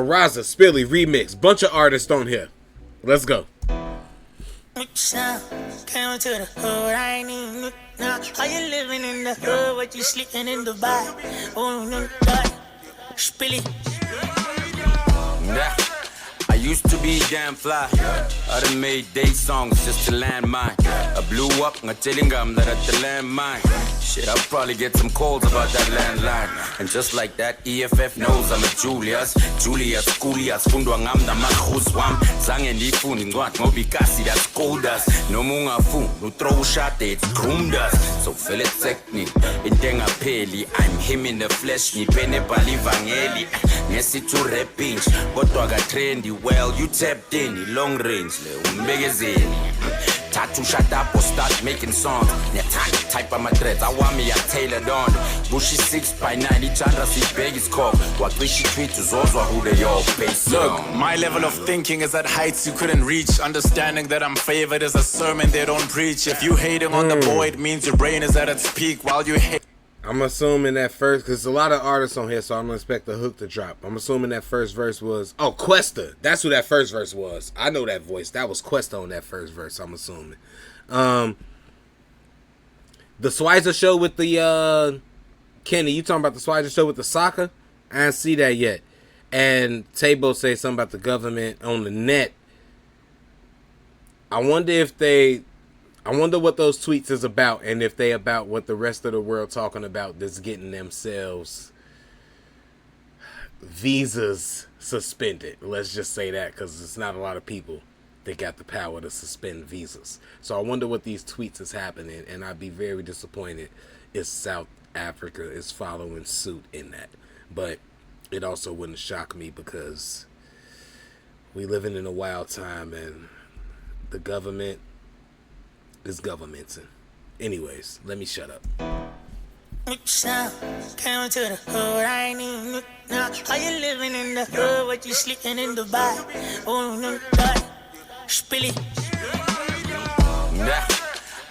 Maraza, Spilli, REMIX. Bunch of artists on here. Let's go. Came to the hood, I ain't even look now. How you living in the hood? What you sleeping in Dubai? Oh, no, God. Spilli. Nah. I used to be damn fly. I done made day songs just to land mine. I blew up, I'm telling them that at the landmine. Shit, I'll probably get some calls about that landline. And just like that, EFF knows I'm a Julius. Julius, Julius, fundwa ngam na makhus wam. Zange ndifundi ngwat ngobi kasi that's cold us. No munga fu, no throw shot it's groomed us. So feel it technique, intenga peli. I'm him in the flesh, ni pene pali vangeli. Nesi to repinch, kodwa ga trendy. Well, you tapped in, long range, tattoo shut up or start making songs. Type of my dreads, I want me a tailored on. Bushy 6x9, each other see baby's call. What we should tweet is also who they all base. Look, my level of thinking is at heights you couldn't reach. Understanding that I'm favored is a sermon they don't preach. If you hating on the boy, it means your brain is at its peak while you hate. I'm assuming that first, because a lot of artists on here, so I'm going to expect the hook to drop. I'm assuming that first verse was, oh, Kwesta. That's who that first verse was. I know that voice. That was Kwesta on that first verse, I'm assuming. The Schweizer show with the, Kenny, you talking about the Schweizer show with the soccer? I didn't see that yet. And Tabo say something about the government on the net. I wonder what those tweets is about, and if they about what the rest of the world talking about that's getting themselves visas suspended. Let's just say that, because it's not a lot of people that got the power to suspend visas. So I wonder what these tweets is happening, and I'd be very disappointed if South Africa is following suit in that. But it also wouldn't shock me, because we living in a wild time, and the government is governmenting. Anyways, let me shut up. Came to the hood, I ain't even look now. How you living in the hood? What you sleeping in Dubai? Oh, no, God. Spilli. Nah.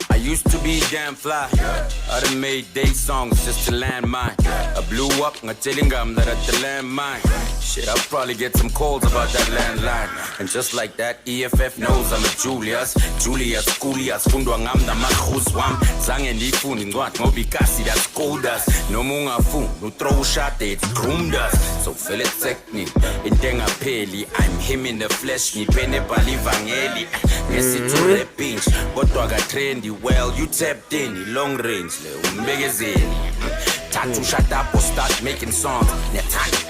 I used to be damn fly. I done made day songs just to land mine. I blew up, I'm telling them that at the landmine. Shit, I'll probably get some calls about that landline. And just like that, EFF knows I'm a Julius. Julius, Julius, fundwa ngam na makhus wam. Zange ndifundi ngwat ngobi kasi that's cold us. No munga fu, no throw shot it's groomed us. So feel it technique, intenga peli. I'm him in the flesh, ni pene pali vangeli. Nesi to repinch, kodwa ga trendy. Well, you tapped in, long range, tattoo shut up or start making songs.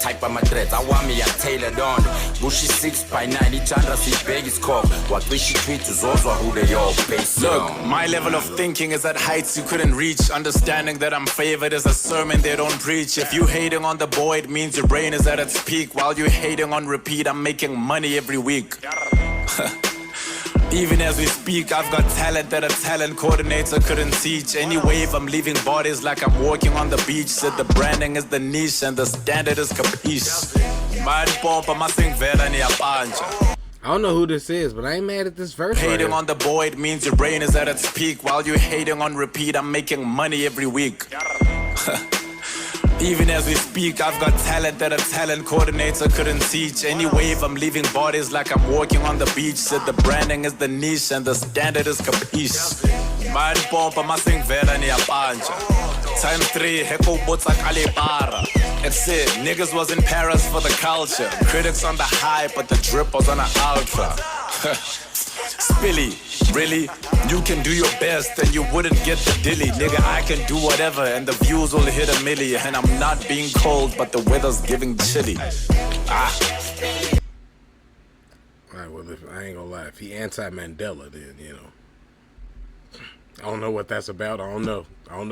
Type of my dreads, I want me a tailored on. Bushy 6x9, each other see baby's call. What we should tweet is also who they all base. Look, my level of thinking is at heights you couldn't reach. Understanding that I'm favored is a sermon they don't preach. If you hating on the boy, it means your brain is at its peak. While you hating on repeat, I'm making money every week. Even as we speak, I've got talent that a talent coordinator couldn't teach. Any wave, I'm leaving bodies like I'm walking on the beach. Said the branding is the niche and the standard is capiche. I don't know who this is, but I ain't mad at this verse. Hating on the boy, it means your brain is at its peak. While you hating on repeat, I'm making money every week. Even as we speak, I've got talent that a talent coordinator couldn't teach. Any wave, I'm leaving bodies like I'm walking on the beach. Said the branding is the niche and the standard is capiche. Times 3, heko botak alibara. It's it, niggas was in Paris for the culture. Critics on the high, but the drip was on the ultra. Spilli, really? You can do your best and you wouldn't get the dilly. Nigga, I can do whatever and the views will hit a million. And I'm not being cold, but the weather's giving chilly. Alright, well, I ain't gonna lie. If he anti-Mandela, then, you know. I don't know what that's about. I don't know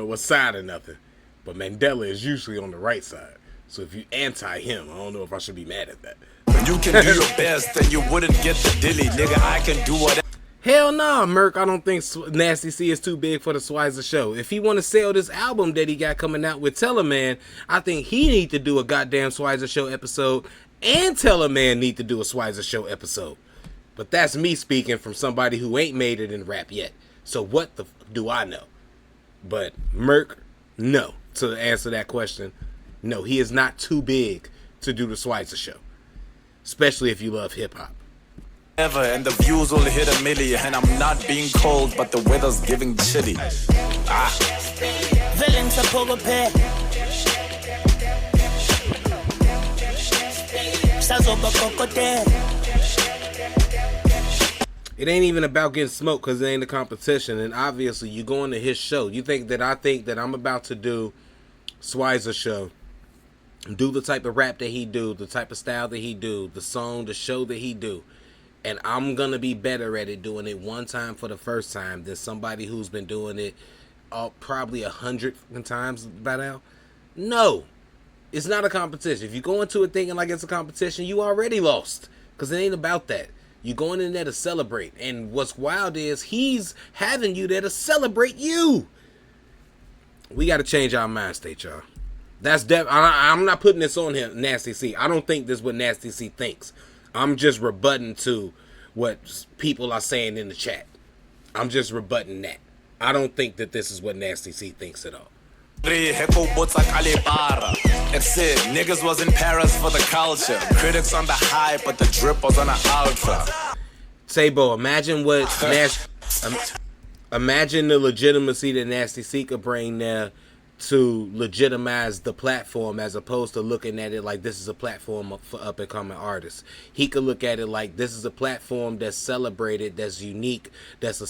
what side or nothing. But Mandela is usually on the right side. So if you anti him, I don't know if I should be mad at that. You can do your best and you wouldn't get the dilly. Nigga, I can do whatever. Hell nah, Merc. I don't think Nasty C is too big for the Schweizer show. If he want to sell this album that he got coming out with Teleman, I think he need to do a goddamn Schweizer show episode, and Teleman need to do a Schweizer show episode. But that's me speaking from somebody who ain't made it in rap yet. So what the do I know? But Merc, no. To answer that question, no, he is not too big to do the Schweizer show. especially if you love hip hop. Ever, and the views will hit 1 million. And I'm not being cold, but the weather's giving chilly. Villains a pogo pair. Sazoba cocote. It ain't even about getting smoked because it ain't a competition. And obviously, you go into his show. You think that I think that I'm about to do Swizer's show, do the type of rap that he do, the type of style that he do, the song, the show that he do, and I'm gonna be better at it doing it one time for the first time than somebody who's been doing it probably 100 times by now? No, it's not a competition. If you go into it thinking like it's a competition, you already lost, because it ain't about that. You going in there to celebrate, and what's wild is he's having you there to celebrate you. We got to change our mind state, y'all. That's I'm not putting this on him, Nasty C. I don't think this is what Nasty C thinks. I'm just rebutting to what people are saying in the chat. I'm just rebutting that. I don't think that this is what Nasty C thinks at all. It said niggas was in Paris for the culture. Critics on the high, but the drip was on the ultra. Tabo, imagine what imagine the legitimacy that Nasty C could bring there to legitimize the platform, as opposed to looking at it like this is a platform for up and coming artists. He could look at it like this is a platform that's celebrated, that's unique, that's a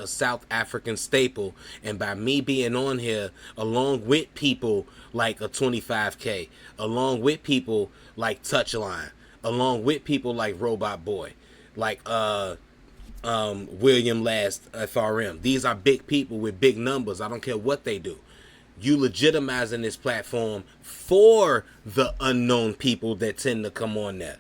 South African staple. And by me being on here, along with people like a 25K, along with people like Touchline, along with people like Robot Boy, like William Last FRM. These are big people with big numbers. I don't care what they do. You legitimizing this platform for the unknown people that tend to come on there.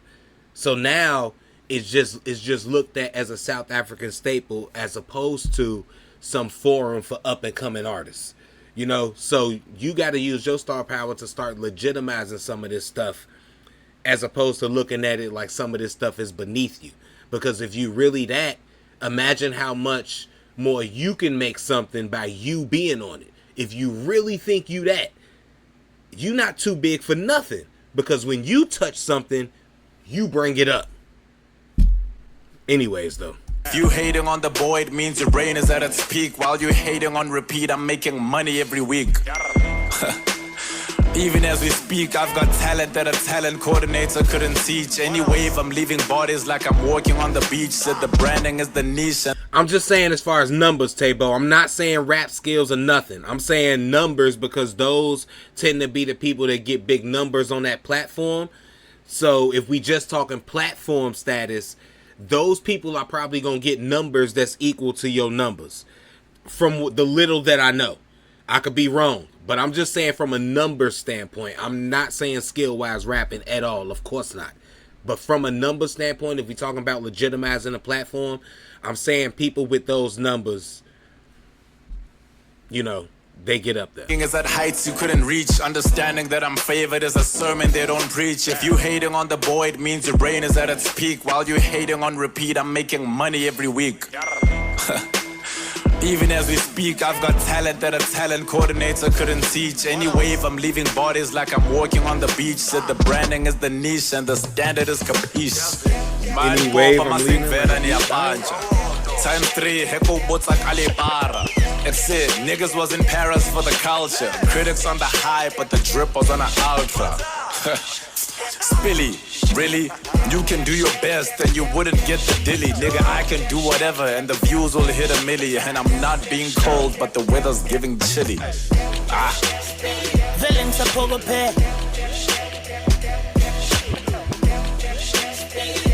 So now it's just looked at as a South African staple, as opposed to some forum for up and coming artists. You know, so you got to use your star power to start legitimizing some of this stuff, as opposed to looking at it like some of this stuff is beneath you. Because if you really that, imagine how much more you can make something by you being on it. If you really think you that, you not too big for nothing. Because when you touch something, you bring it up. Anyways, though. If you hating on the boy, it means your brain is at its peak. While you hating on repeat, I'm making money every week. Even as we speak, I've got talent that a talent coordinator couldn't teach. Any wave, I'm leaving bodies like I'm walking on the beach. Said the branding is the niche. I'm just saying as far as numbers, Tabo. I'm not saying rap skills or nothing. I'm saying numbers, because those tend to be the people that get big numbers on that platform. So if we just talking platform status, those people are probably going to get numbers that's equal to your numbers. From the little that I know. I could be wrong. But I'm just saying from a numbers standpoint. I'm not saying skill-wise rapping at all. Of course not. But from a number standpoint, if we're talking about legitimizing a platform, I'm saying people with those numbers, you know, they get up there. Is at heights you couldn't reach. Understanding that I'm favored is a sermon they don't preach. If you hating on the boy, it means your brain is at its peak. While you hating on repeat, I'm making money every week. Even as we speak, I've got talent that a talent coordinator couldn't teach. Any wave, I'm leaving bodies like I'm walking on the beach. Said the branding is the niche and the standard is capiche. Any wave, I'm leaving. Time 3, heko botak alebara. It said niggas was in Paris for the culture. Critics on the high, but the drip was on the ultra. Spilli, really? You can do your best and you wouldn't get the dilly. Nigga, I can do whatever and the views will hit 1 million. And I'm not being cold, but the weather's giving chilly. Villains a pogo pair.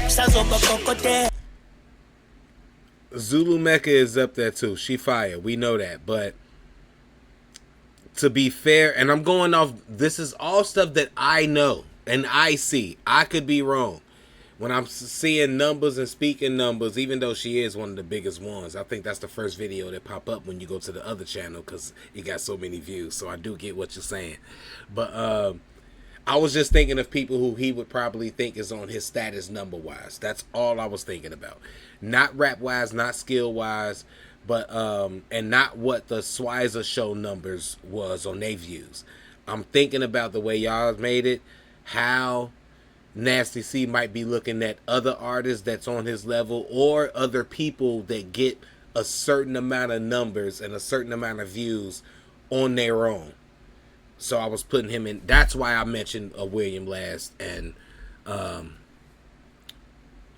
Sazoba cocote. Zulu Mecca is up there too. She fire. We know that. But to be fair, and I'm going off, this is all stuff that I know and I see. I could be wrong. When I'm seeing numbers and speaking numbers, even though she is one of the biggest ones, I think that's the first video that pop up when you go to the other channel because it got so many views. So I do get what you're saying. But I was just thinking of people who he would probably think is on his status number-wise. That's all I was thinking about. Not rap-wise, not skill-wise, but and not what the Swizer show numbers was on their views. I'm thinking about the way y'all made it, how Nasty C might be looking at other artists that's on his level or other people that get a certain amount of numbers and a certain amount of views on their own. So I was putting him in. That's why I mentioned William Last and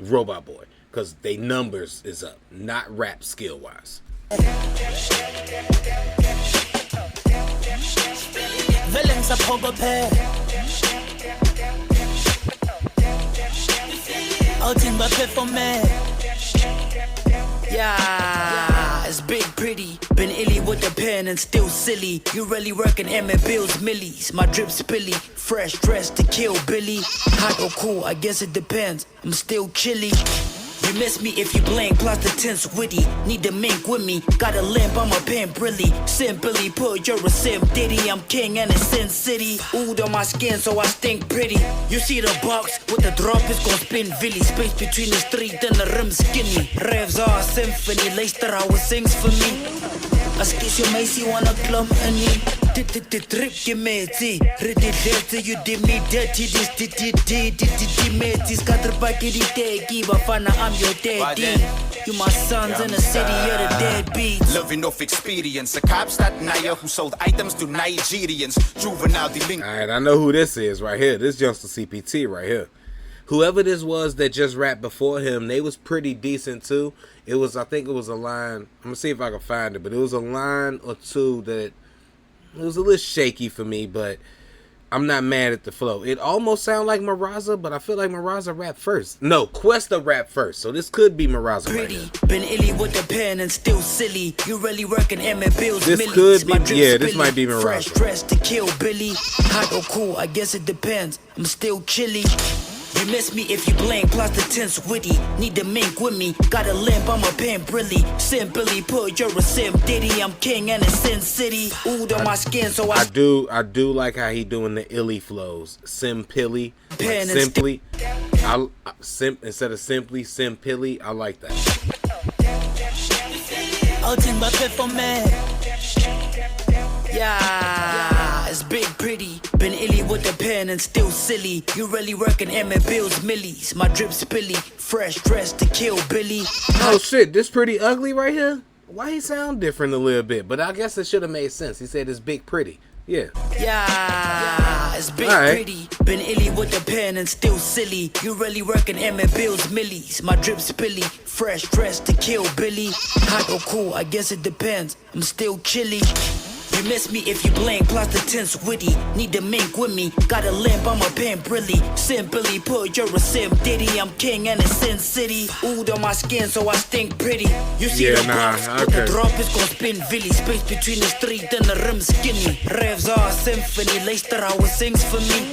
Robot Boy, because they numbers is up, not rap skill wise. Villains a pogo pair. Outing but for me. Yeah, it's big pretty. Been illy with the pen and still silly. You really working Emmett Bills millies. My drip spilly, fresh dressed to kill Billy. Hot or cool, I guess it depends. I'm still chilly. You miss me if you blink, plus the tense witty. Need the mink with me, got a limp, I'm a pen brilly. Simply put, you're a sim ditty. I'm king and it's Sin City. Ood on my skin, so I stink pretty. You see the box with the drop, it's gon' spin Villy. Space between the street and the rim skinny. Revs are a symphony, Leicester how it sings for me. As kies je meisje wanna klum en nie. Dit trip je meti. Redet you did me dirty. This meti. Scatterbike die teki. Bafana I'm your daddy. You my sons in the city, you're the deadbeats. Living off experience. A cop stat Naya who sold items to Nigerians. Juvenile delinquent. Alright, I know who this is right here. This Youngsta CPT right here. Whoever this was that just rapped before him, they was pretty decent too. It was, I think it was a line, I'm gonna see if I can find it, but it was a line or two that it was a little shaky for me, but I'm not mad at the flow. It almost sounded like Maraza, but I feel like Maraza rapped first. No, Kwesta rapped first, so this could be Maraza right here. Been illy with the pen and still silly. You really working Emmett Bills this millies. Could be, yeah, this might be Maraza. Fresh dressed to kill Billy. Hot or cool, I guess it depends. I'm still chilly. You miss me if you blink, plus the tense witty. Need the mink with me, got a limp, I'm a pen brilly. Simply put, you're a sim ditty. I'm king and it's Sin City. Ood on my skin, so I do like how he doing the illy flows. Simply, like simply. Instead of simply, simply. I like that. Outing but for me. Yeah, it's big pretty. Been illy with the pen and still silly. You really working Emmett Bills millies. My drip spilly, fresh dressed to kill Billy. Oh shit, this pretty ugly right here? Why he sound different a little bit? But I guess it should have made sense. He said it's big pretty. Yeah. Yeah, it's big pretty. Been illy with the pen and still silly. You really working Emmett Bills millies. My drip spilly, fresh dressed to kill Billy. Hot or cool, I guess it depends. I'm still chilly. You miss me if you blink, plus the tense witty. Need the mink with me, got a limp, I'm a pen brilly. Simply put, you're a sim ditty. I'm king and it's Sin City. Ood on my skin, so I stink pretty. You see the box, but the drop is gon' spin Villy. Space between the street and the rim skinny. Revs are a symphony, Leicester how it sings for me.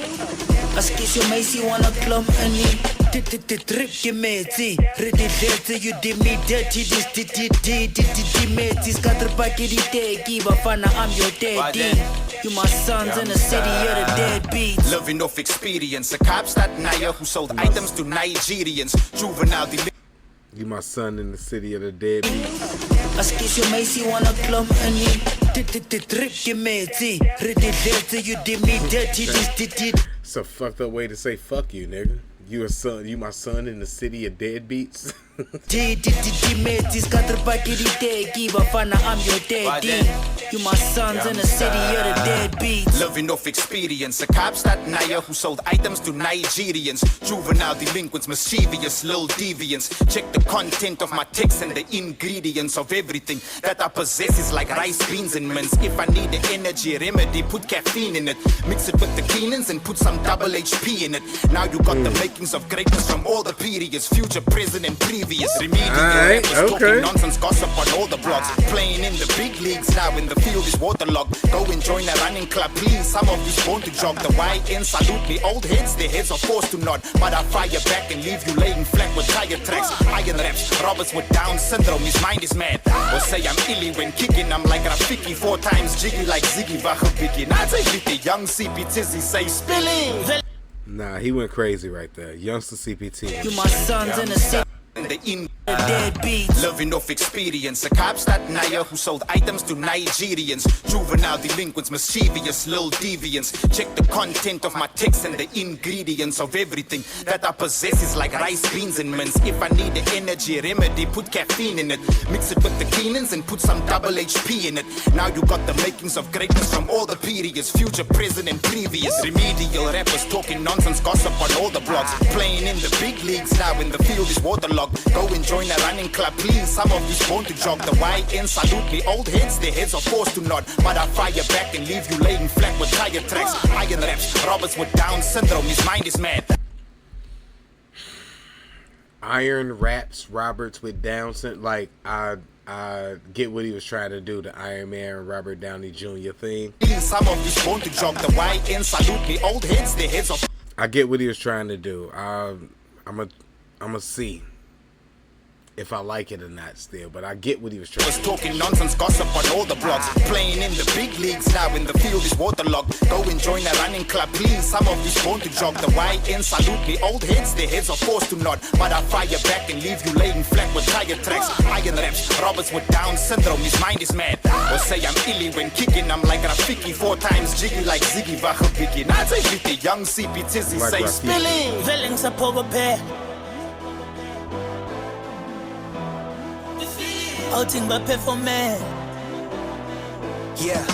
As kies je meisje wanna klum en nie. Dit trip je meti. Redet you did me dirty. This meti. Scatterbike die teki. Bafana I'm your daddy. You my sons in the city, you're the deadbeats. Living off experience. A cop stat Naya who sold items to Nigerians. Juvenile delinquent. You my son in the city of the deadbeats. As kies je meisje wanna klum en nie. Dit trip je meti. Redet you did me dirty. This. It's a fucked up way to say fuck you, nigga. You a son, you my son in the city of deadbeats. I'm your daddy. You my sons in the city, you're the deadbeats. Living off experience. A cop stat Naya who sold items to Nigerians. Juvenile delinquents, mischievous, little deviants. Check the content of my text and the ingredients of everything that I possess is like rice, beans, and mince. If I need the energy remedy, put caffeine in it. Mix it with the cleanings and put some double HP in it. Now you got the makings of greatness from all the periods, future, present, and previous. Remedial talking nonsense, gossip on all the blogs. Playing in the big leagues now in the field is waterlogged. Go and join a running club, please. Some of you's born to jog. The YN salute me. Old heads, their heads are forced to nod. But I fire back and leave you laying flat with tire tracks. Iron raps, Roberts with Down syndrome. His mind is mad. Or say I'm illy when kicking. I'm like Rafiki 4 times jiggy like Ziggy Vachabiki. Now take the young CPT say Spilli. Nah, he went crazy right there. Youngsta CPT. You my sons in the city. the Deadbeats. living off experience. A cop that Naya who sold items to Nigerians. Juvenile delinquents, mischievous, little deviants. Check the content of my text and the ingredients of everything that I possess is like rice, beans, and mince. If I need the energy remedy, put caffeine in it. Mix it with the cleanings and put some double HP in it. Now you got the makings of greatness from all the periods, future, present, and previous. Remedial rappers talking nonsense, gossip on all the blogs. Playing in the big leagues now when the field is waterlogged. Go and join a running club, please. Some of these born to jog. The YN salute me. Old heads, their heads are forced to nod. But I fire back and leave you laying flat with tire tracks. Iron raps, Roberts with Down syndrome. His mind is mad. Iron raps, Roberts with Down syndrome. Like, I get what he was trying to do, the Iron Man, Robert Downey Jr. thing. Some of these born to jog. The YN salute me. Old heads, their heads are. I get what he was trying to do. I'm a see if I like it or not still, but I get what he was trying to do. Talking nonsense, gossip on all the blogs. Playing in the big leagues now when the field is waterlogged. Go and join a running club, please. Some of these born to jog. The YN salute me. Old heads, their heads are forced to nod. But I fire back and leave you laying flat with tire tracks. Iron raps, Roberts with Down syndrome. His mind is mad. Or say I'm illy when kicking. I'm like Rafiki, 4 times jiggy like Ziggy Vachabiki. Not say the young CPT, say Spilli. Feelings are poor pair. Outing but performance. Yeah.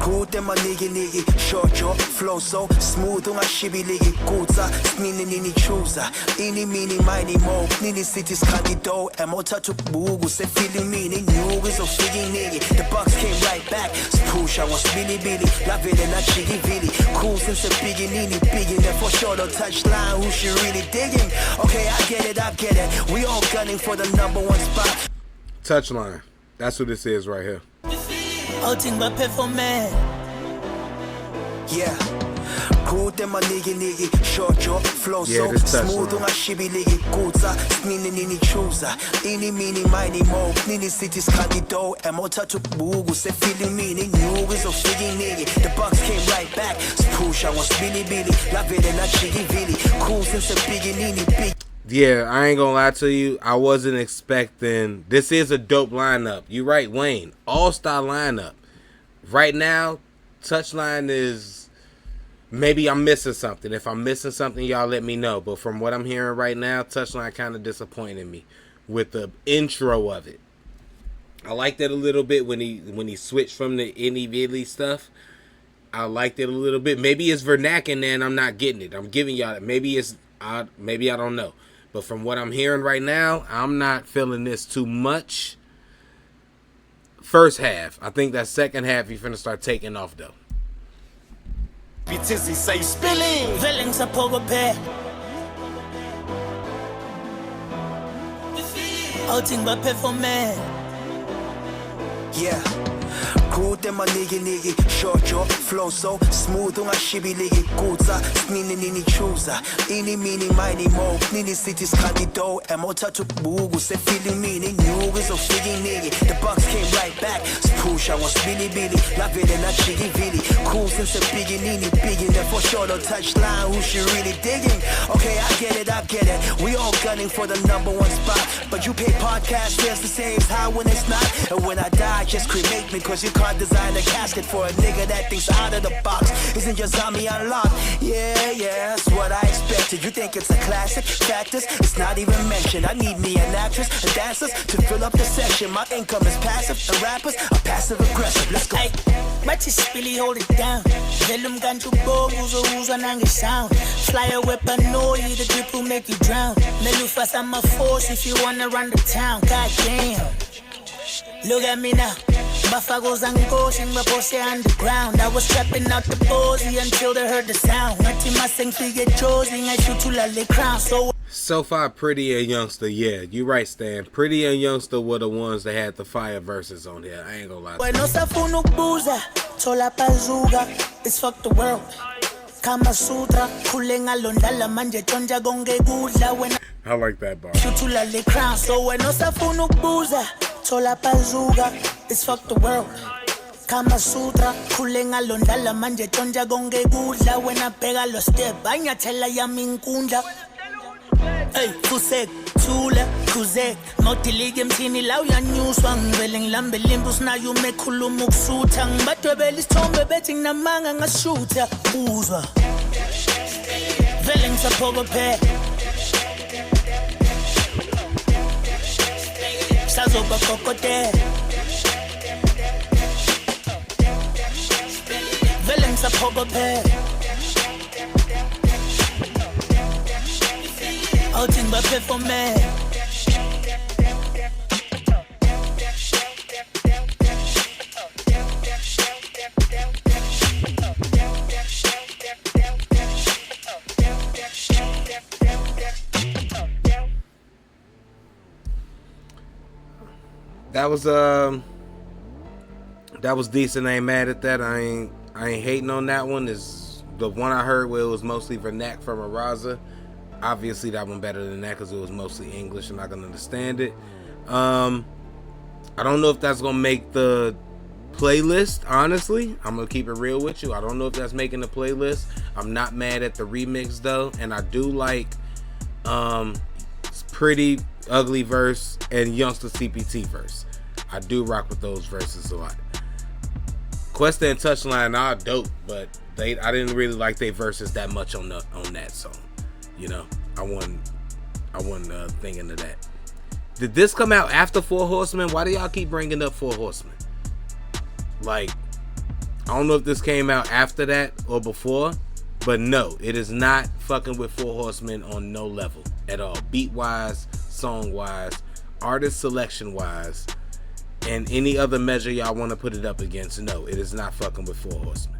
Good them a nigga short your flow so smooth on a shibby liggy kuza nini chooser ini mini mini mo nini cities candido and mota to bugu se feeling meaning you is a feeling nigga the box came right back push I was billy love it and a chiggy billy cool since the beginning there for sure the touchline who she really digging okay I get it we all gunning for the #1 spot. Touchline, that's what this is right here. Outing but performance. Yeah. Good them a nigga short your flow so smooth on a shibby liggy kuza nini chooser ini mini mini mo nini cities candido and mota to bugu se feeling meaning you is a feeling nigga the box came right back push I was billy love it and a chiggy billy cool since the beginning big. Yeah, I ain't gonna lie to you. I wasn't expecting. This is a dope lineup. You right, Wayne. All-star lineup. Right now, Touchline is. Maybe I'm missing something. If I'm missing something, y'all let me know. But from what I'm hearing right now, Touchline kind of disappointed me with the intro of it. I liked it a little bit when he switched from the any stuff. I liked it a little bit. Maybe it's vernacular and I'm not getting it. I'm giving y'all. Maybe I don't know. But from what I'm hearing right now, I'm not feeling this too much. First half. I think that second half you're finna start taking off though. Say Spilli. Feelings are poor pair. Outing but performance. Yeah. Good them a nigga short your flow so smooth on a shibby liggy kuza nini chooser ini mini mini mo nini cities candido and mota to bugu se feeling meaning you is a feeling nigga the box came right back push I was billy love it and a chiggy billy cool since the beginning there for sure the touchline who she really digging okay I get it we all gunning for the #1 spot but you pay podcast just the same as how when it's not and when I die just cremate me cause you can't design a casket for a nigga that thinks out of the box. Isn't your zombie unlocked? Yeah, that's what I expected. You think it's a classic? Factors, it's not even mentioned. I need me an actress and dancers to fill up the section. My income is passive, and rappers are passive aggressive. Let's go. Hey, but you Spilli hold it down. Tell them gun to go, who's an angry sound. Fly a weapon, no, you the grip will make you drown. Melufas, I'm a force if you wanna run the town. God damn. Look at me now. Buffaloes and coaching, my pussy underground. I was trapping out the Boii until they heard the sound. Nothing my sing to get chosen, I shoot to the crown. So far, Priddy and Youngsta, yeah, you right, Stan. Priddy and Youngsta were the ones that had the fire verses on here. I ain't gonna lie. It's fuck the world. Kama Sutra, kulenga londala manje tonja gonge gudla when I like that bar. shoot to the crown. So when no safunu buza. Tola pazuga, it's fuck the world. Kama Sutra, kulenga londala manje tonja gonge gudla. When I pega los step, baña tela ya minkunda. Hey, who said uyathula khuzek mawudilike emthini la uyanyuswa ngivele ngilambe limbus nayo umekhuluma ukusutha ngibadwebela isithombe bethi nginamanga ngashutha uzwa vele ngisaphokophe sazoba kokote vele ngisaphokophe outing baphe for me. That was decent. I ain't mad at that. I ain't hating on that one. Is the one I heard where it was mostly vernac from Maraza. Obviously that one better than that because it was mostly English and I can understand it. I don't know if that's gonna make the playlist. Honestly, I'm gonna keep it real with you. I don't know if that's making the playlist. I'm not mad at the remix though, and I do like Priddy Ugly verse and Youngsta CPT verse. I do rock with those verses a lot. Kwesta and Touchline are dope, but I didn't really like their verses that much on that song. You know, I wasn't thinking of that. Did this come out after Four Horsemen? Why do y'all keep bringing up Four Horsemen? Like, I don't know if this came out after that or before, but no, it is not fucking with Four Horsemen on no level at all. Beat wise, song wise, artist selection wise, and any other measure y'all want to put it up against. No, it is not fucking with Four Horsemen.